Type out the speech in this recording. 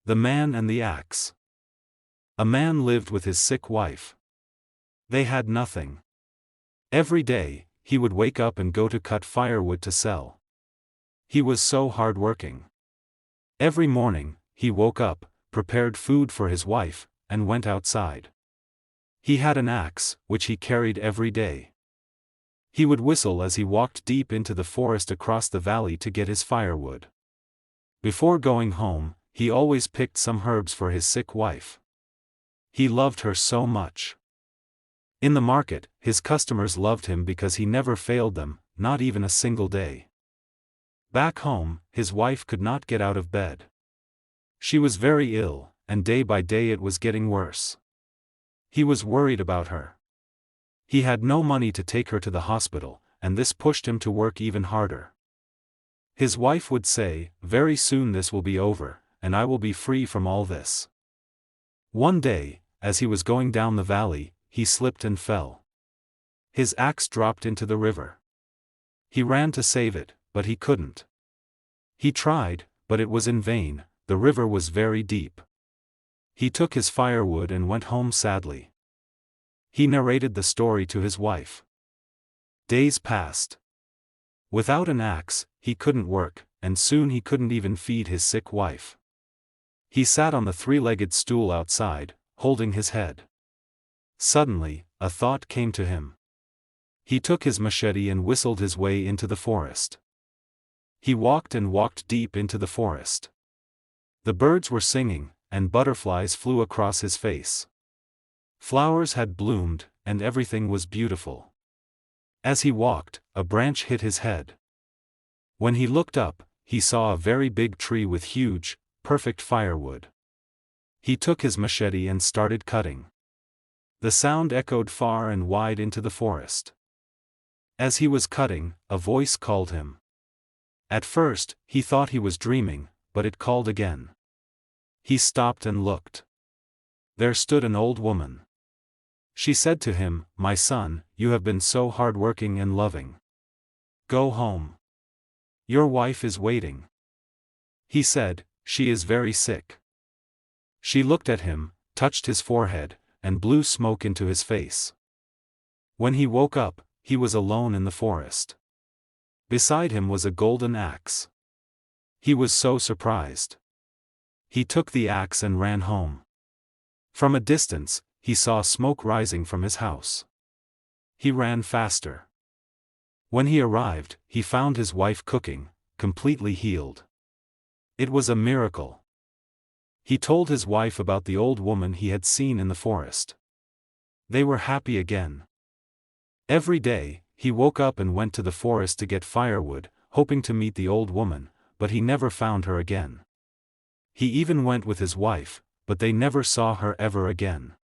The Man and the Axe. A man lived with his sick wife. They had nothing. Every day, he would wake up and go to cut firewood to sell. He was so hard-working. Every morning, he woke up, prepared food for his wife, and went outside. He had an axe, which he carried every day. He would whistle as he walked deep into the forest across the valley to get his firewood. Before going home, he always picked some herbs for his sick wife. He loved her so much. In the market, his customers loved him because he never failed them, not even a single day. Back home, his wife could not get out of bed. She was very ill, and day by day it was getting worse. He was worried about her. He had no money to take her to the hospital, and this pushed him to work even harder. His wife would say, "Very soon this will be over, and I will be free from all this." One day, as he was going down the valley, he slipped and fell. His axe dropped into the river. He ran to save it, but he couldn't. He tried, but it was in vain, the river was very deep. He took his firewood and went home sadly. He narrated the story to his wife. Days passed. Without an axe, he couldn't work, and soon he couldn't even feed his sick wife. He sat on the three-legged stool outside, holding his head. Suddenly, a thought came to him. He took his machete and whistled his way into the forest. He walked and walked deep into the forest. The birds were singing, and butterflies flew across his face. Flowers had bloomed, and everything was beautiful. As he walked, a branch hit his head. When he looked up, he saw a very big tree with huge, perfect firewood. He took his machete and started cutting. The sound echoed far and wide into the forest. As he was cutting, a voice called him. At first, he thought he was dreaming, but it called again. He stopped and looked. There stood an old woman. She said to him, "My son, you have been so hard-working and loving. Go home. Your wife is waiting." He said, "She is very sick." She looked at him, touched his forehead, and blew smoke into his face. When he woke up, he was alone in the forest. Beside him was a golden axe. He was so surprised. He took the axe and ran home. From a distance, he saw smoke rising from his house. He ran faster. When he arrived, he found his wife cooking, completely healed. It was a miracle. He told his wife about the old woman he had seen in the forest. They were happy again. Every day, he woke up and went to the forest to get firewood, hoping to meet the old woman, but he never found her again. He even went with his wife, but they never saw her ever again.